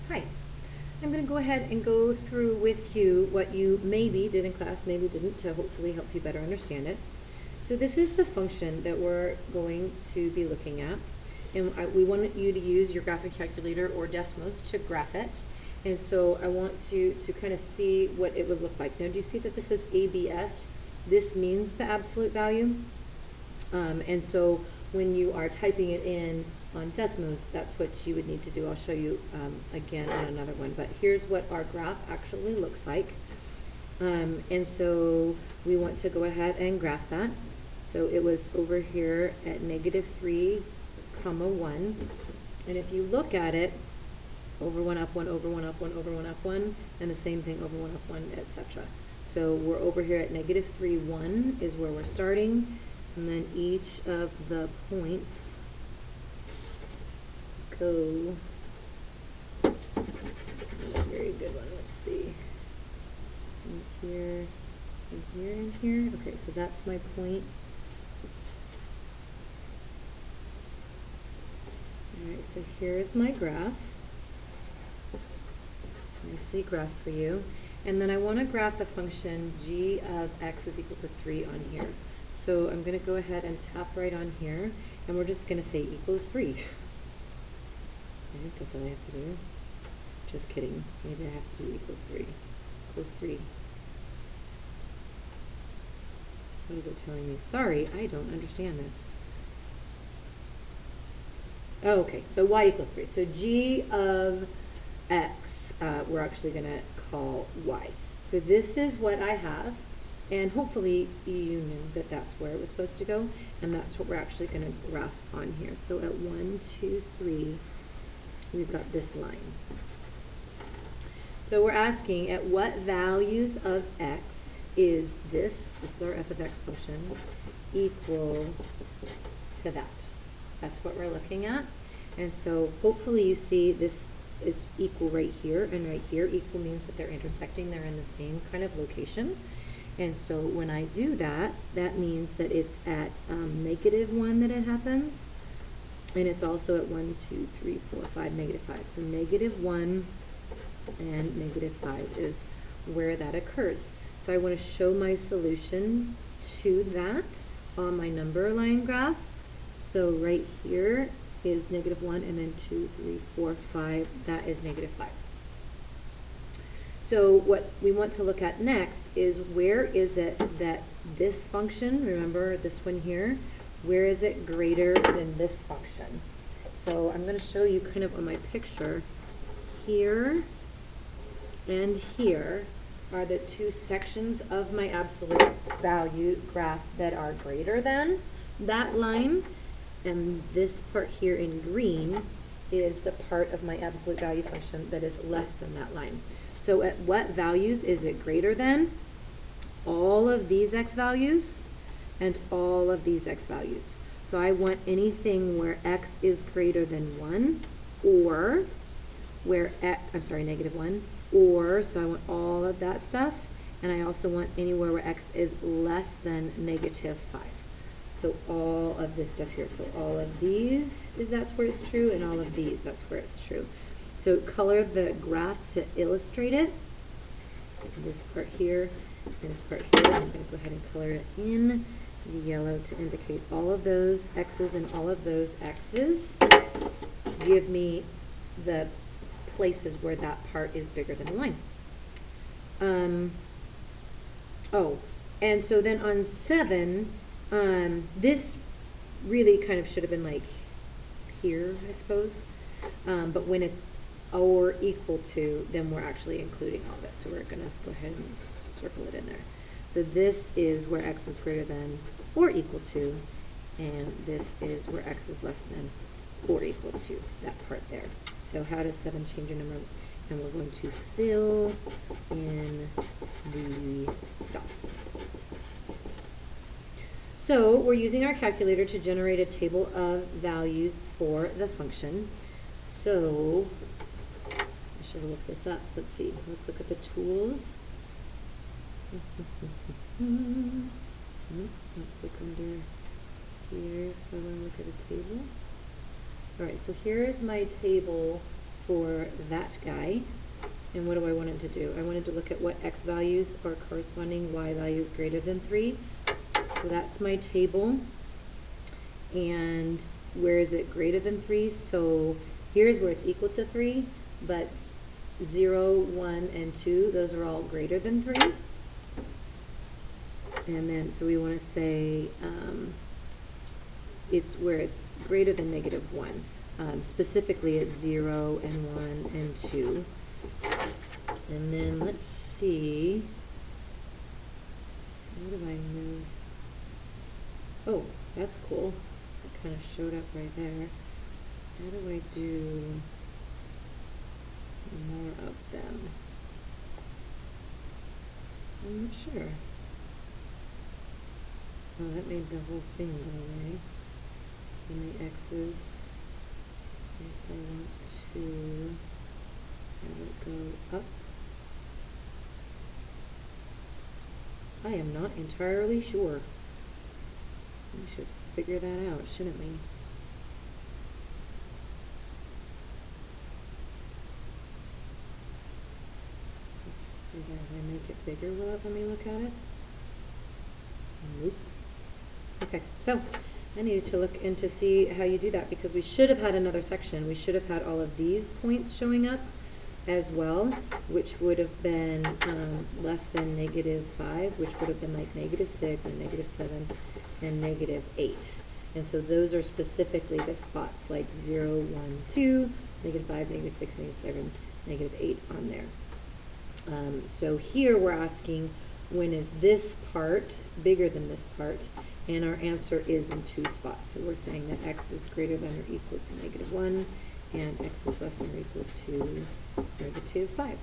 Hi. I'm going to go ahead and go through with you what you maybe did in class, maybe didn't, to hopefully help you better understand it. So this is the function that we're going to be looking at. And we want you to use your graphing calculator or Desmos to graph it. And so I want you to kind of see what it would look like. Now, do you see that this is ABS? This means the absolute value. And so when you are typing it in on Desmos, that's what you would need to do. I'll show you again on another one. But here's what our graph actually looks like. And so we want to go ahead and graph that. So it was over here at -3, 1. And if you look at it, over 1 up 1, over 1 up 1, over 1 up 1, and the same thing over 1 up 1, etc. So we're over here at -3, 1 is where we're starting. And then each of the points go, this is a very good one, let's see, in here, in here, in here. Okay, so that's my point. Alright, so here's my graph. Nicely graphed for you. And then I want to graph the function g of x is equal to 3 on here. So I'm going to go ahead and tap right on here, and we're just going to say equals 3. I think that's all I have to do. Just kidding. Maybe I have to do equals 3. Equals 3. What is it telling me? Sorry, I don't understand this. Oh, okay, so y equals 3. So g of x, we're actually going to call y. So this is what I have. And hopefully you knew that that's where it was supposed to go, and that's what we're actually going to graph on here. So at 1, 2, 3, we've got this line. So we're asking at what values of x is this is our f of x function, equal to that. That's what we're looking at. And so hopefully you see this is equal right here and right here. Equal means that they're intersecting, they're in the same kind of location. And so when I do that, that means that it's at -1 that it happens. And it's also at 1, 2, 3, 4, 5, -5. So -1 and -5 is where that occurs. So I want to show my solution to that on my number line graph. So right here is -1, and then 2, 3, 4, 5, that is -5. So what we want to look at next is where is it that this function, remember this one here, where is it greater than this function? So I'm going to show you kind of on my picture. Here and here are the two sections of my absolute value graph that are greater than that line, and this part here in green is the part of my absolute value function that is less than that line. So at what values is it greater than? All of these x values and all of these x values. So I want anything where x is greater than 1, or where x, I'm sorry, -1, or, so I want all of that stuff, and I also want anywhere where x is less than -5. So all of this stuff here. So all of these that's where it's true, and all of these, that's where it's true. So color the graph to illustrate it. This part here and this part here. I'm going to go ahead and color it in the yellow to indicate all of those x's and all of those x's. Give me the places where that part is bigger than the line. Oh, and so then on 7, this really kind of should have been like here, I suppose. But when it's or equal to, then we're actually including all of it. So we're going to go ahead and circle it in there. So this is where x is greater than or equal to, and this is where x is less than or equal to, that part there. So how does 7 change a number? And we're going to fill in the dots. So we're using our calculator to generate a table of values for the function. So I should have looked this up. Let's see. Let's look at the tools. Let's look under here. So I'm going to look at a table. All right, so here is my table for that guy. And what do I want it to do? I wanted to look at what x values are corresponding y values greater than 3. So that's my table. And where is it greater than 3? So here's where it's equal to 3, but 0, 1, and 2, those are all greater than 3. And then, so we want to say it's where it's greater than -1. Specifically at 0 and 1 and 2. And then let's see, how do I move? Oh, that's cool. It kind of showed up right there. How do I do more of them? I'm not sure. Oh, that made the whole thing go away. And the x's, if I want to have it go up. I am not entirely sure. We should figure that out, shouldn't we? Let's do that. If I make it bigger, will it let me look at it? Nope. Okay, so I need to look in to see how you do that, because we should have had another section. We should have had all of these points showing up as well, which would have been less than -5, which would have been like -6 and -7 and -8. And so those are specifically the spots like 0, 1, 2, -5, -6, -7, -8 on there. So here we're asking, when is this part bigger than this part? And our answer is in 2 spots. So we're saying that x is greater than or equal to -1, and x is less than or equal to -5.